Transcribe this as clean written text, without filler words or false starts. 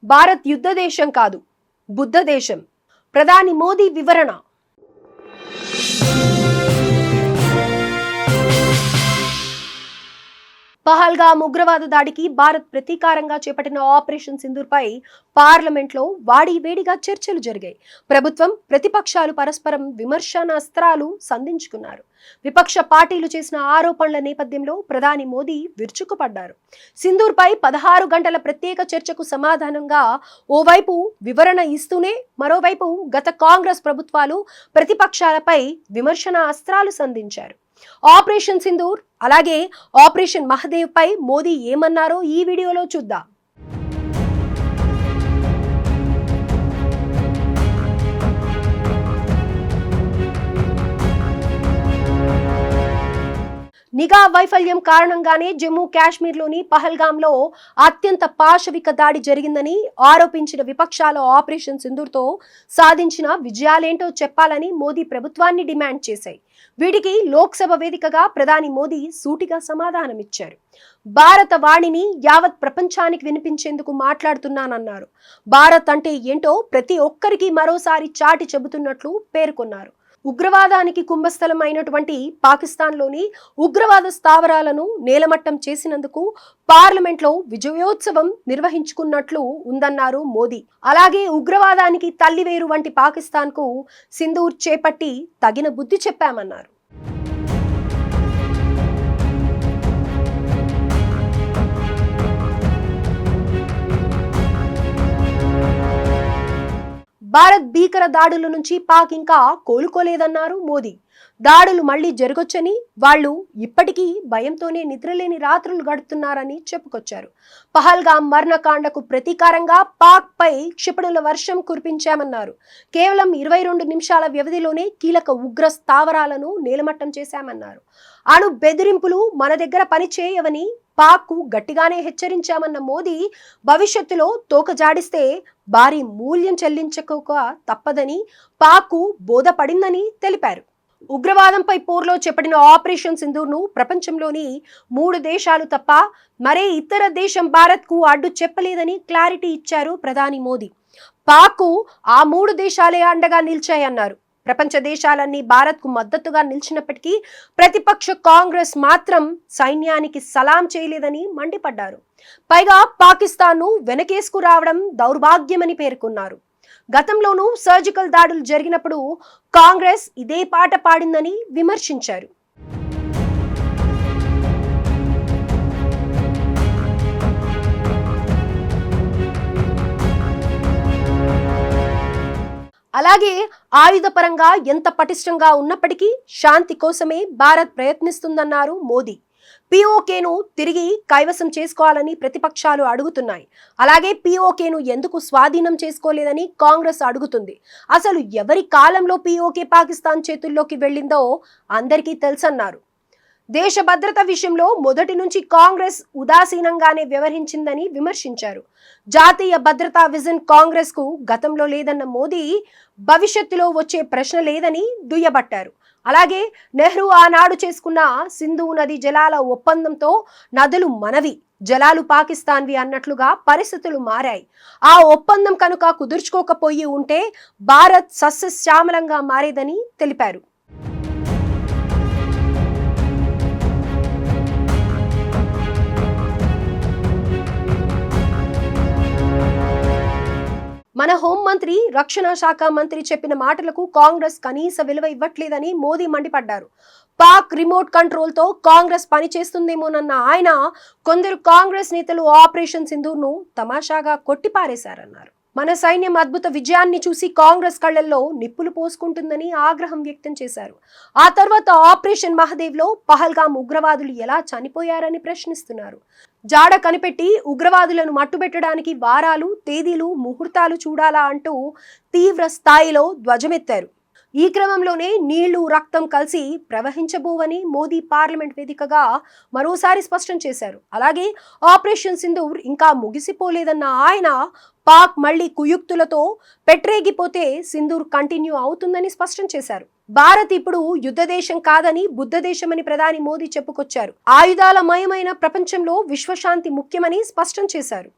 భారత్ యుద్ధ దేశం కాదు, బుద్ధ దేశం. ప్రధాని మోదీ వివరణ. పహల్గామ్ ఉగ్రవాద దాడికి భారత్ ప్రతీకారంగా చేపట్టిన ఆపరేషన్ సింధూర్ పై పార్లమెంట్లో వాడివేడిగా చర్చలు జరిగాయి. ప్రభుత్వం, ప్రతిపక్షాలు పరస్పరం విమర్శనాస్త్రాలు సంధించుకున్నారు. విపక్ష పార్టీలు చేసిన ఆరోపణల నేపథ్యంలో ప్రధాని మోదీ విరుచుకుపడ్డారు. సింధూర్ పై 16 గంటల ప్రత్యేక చర్చకు సమాధానంగా ఓవైపు వివరణ ఇస్తూనే మరోవైపు గత కాంగ్రెస్ ప్రభుత్వాలు ప్రతిపక్షాలపై విమర్శన అస్త్రాలు సంధించారు. ఆపరేషన్ సింధూర్ అలాగే ఆపరేషన్ మహదేవ్ పై మోదీ ఏమన్నారో ఈ వీడియోలో చూద్దాం. నిఘా వైఫల్యం కారణంగానే జమ్మూ కాశ్మీర్లోని పహల్గామ్లో అత్యంత పాశవిక దాడి జరిగిందని ఆరోపించిన విపక్షాలు ఆపరేషన్ సింధూర్తో సాధించిన విజయాలేంటో చెప్పాలని మోదీ ప్రభుత్వాన్ని డిమాండ్ చేశాయి. వీటికి లోక్సభ వేదికగా ప్రధాని మోదీ సూటిగా సమాధానమిచ్చారు. భారత వాణిని యావత్ ప్రపంచానికి వినిపించేందుకు మాట్లాడుతున్నానన్నారు. భారత్ అంటే ఏంటో ప్రతి ఒక్కరికి మరోసారి చాటి చెబుతున్నట్లు పేర్కొన్నారు. ఉగ్రవాదానికి కుంభస్థలం అయినటువంటి పాకిస్తాన్లోని ఉగ్రవాద స్థావరాలను నేలమట్టం చేసినందుకు పార్లమెంట్లో విజయోత్సవం నిర్వహించుకున్నట్లు ఉందన్నారు మోదీ. అలాగే ఉగ్రవాదానికి తల్లివేరు వంటి పాకిస్తాన్కు సింధూర్ చేపట్టి తగిన బుద్ధి చెప్పామన్నారు. భారత్ భీకర దాడుల నుంచి పాక్ ఇంకా కోలుకోలేదన్నారు మోదీ. దాడులు మళ్లీ జరగొచ్చని, వాళ్లు ఇప్పటికీ భయంతోనే నిద్రలేని రాత్రులు గడుపుతున్నారని చెప్పుకొచ్చారు. పహల్గామ్ మరణకాండకు ప్రతీకారంగా పాక్ పై క్షిపణుల వర్షం కురిపించామన్నారు. కేవలం 22 నిమిషాల వ్యవధిలోనే కీలక ఉగ్ర స్థావరాలను నేలమట్టం చేశామన్నారు. అణు బెదిరింపులు మన దగ్గర పని చేయవని పాక్కు గట్టిగానే హెచ్చరించామన్న మోదీ భవిష్యత్తులో తోక జాడిస్తే భారీ మూల్యం చెల్లించక తప్పదని పాక్కు బోధపడిందని తెలిపారు. ఉగ్రవాదంపై పోర్లో చేపట్టిన ఆపరేషన్ సింధూర్ను ప్రపంచంలోని 3 దేశాలు తప్ప మరే ఇతర దేశం భారత్కు అడ్డు చెప్పలేదని క్లారిటీ ఇచ్చారు ప్రధాని మోదీ. పాక్కు ఆ 3 దేశాలే అండగా నిలిచాయన్నారు. ప్రపంచ దేశాలన్నీ భారత్కు మద్దతుగా నిలిచినప్పటికీ ప్రతిపక్ష కాంగ్రెస్ మాత్రం సైన్యానికి సలాం చేయలేదని మండిపడ్డారు. పైగా పాకిస్తాన్ను వెనకేసుకు రావడం దౌర్భాగ్యమని పేర్కొన్నారు. గతంలోనూ సర్జికల్ దాడులు జరిగినప్పుడు కాంగ్రెస్ ఇదే పాట పాడిందని విమర్శించారు. అలాగే ఆయుధపరంగా ఎంత పటిష్టంగా ఉన్నప్పటికీ శాంతి కోసమే భారత్ ప్రయత్నిస్తుందన్నారు మోదీ. పిఓకేను తిరిగి కైవసం చేసుకోవాలని ప్రతిపక్షాలు అడుగుతున్నాయి. అలాగే పిఓకేను ఎందుకు స్వాధీనం చేసుకోలేదని కాంగ్రెస్ అడుగుతుంది. అసలు ఎవరి కాలంలో పిఓకే పాకిస్తాన్ చేతుల్లోకి వెళ్ళిందో అందరికీ తెలుసన్నారు. దేశ భద్రత విషయంలో మొదటి నుంచి కాంగ్రెస్ ఉదాసీనంగానే వ్యవహరించిందని విమర్శించారు. జాతీయ భద్రతా విజన్ కాంగ్రెస్ కు గతంలో లేదన్న మోదీ భవిష్యత్తులో వచ్చే ప్రశ్న లేదని దుయ్యబట్టారు. అలాగే నెహ్రూ ఆనాడు చేసుకున్న సింధు నది జలాల ఒప్పందంతో నదులు మనవి, జలాలు పాకిస్తాన్వి అన్నట్లుగా పరిస్థితులు మారాయి. ఆ ఒప్పందం కనుక కుదుర్చుకోకపోయి ఉంటే భారత్ సస్యశ్యామలంగా మారేదని తెలిపారు. మన హోంమంత్రి, రక్షణ శాఖ మంత్రి చెప్పిన మాటలకు కాంగ్రెస్ కనీస విలువ ఇవ్వట్లేదని మోదీ మండిపడ్డారు. పాక్ రిమోట్ కంట్రోల్ తో కాంగ్రెస్ పనిచేస్తుందేమోనన్న ఆయన కొందరు కాంగ్రెస్ నేతలు ఆపరేషన్ సింధూర్ను తమాషాగా కొట్టిపారేశారన్నారు. మన సైన్యం అద్భుత విజయాన్ని చూసి కాంగ్రెస్ కళ్లల్లో నిప్పులు పోసుకుంటుందని ఆగ్రహం వ్యక్తం చేశారు. ఆ తర్వాత ఆపరేషన్ మహదేవ్ లో పహల్గామ్ ఉగ్రవాదులు ఎలా చనిపోయారని ప్రశ్నిస్తున్నారు. జాడ కనిపెట్టి ఉగ్రవాదులను మట్టుబెట్టడానికి వారాలు, తేదీలు, ముహూర్తాలు చూడాలా అంటూ తీవ్ర స్థాయిలో ధ్వజమెత్తారు. ఈ క్రమంలోనే నీళ్లు, రక్తం కలిసి ప్రవహించబోవని మోదీ పార్లమెంట్ వేదికగా మరోసారి స్పష్టం చేశారు. అలాగే ఆపరేషన్ సింధూర్ ఇంకా ముగిసిపోలేదన్న ఆయన పాక్ మళ్లీ కుయుక్తులతో పెట్టరేగిపోతే సింధూర్ కంటిన్యూ అవుతుందని స్పష్టం చేశారు. భారత్ ఇప్పుడు యుద్ధ దేశం కాదని బుద్ధ దేశమని ప్రధాని మోదీ చెప్పుకొచ్చారు. ఆయుధాల మయమైన ప్రపంచంలో విశ్వశాంతి ముఖ్యమని స్పష్టం చేశారు.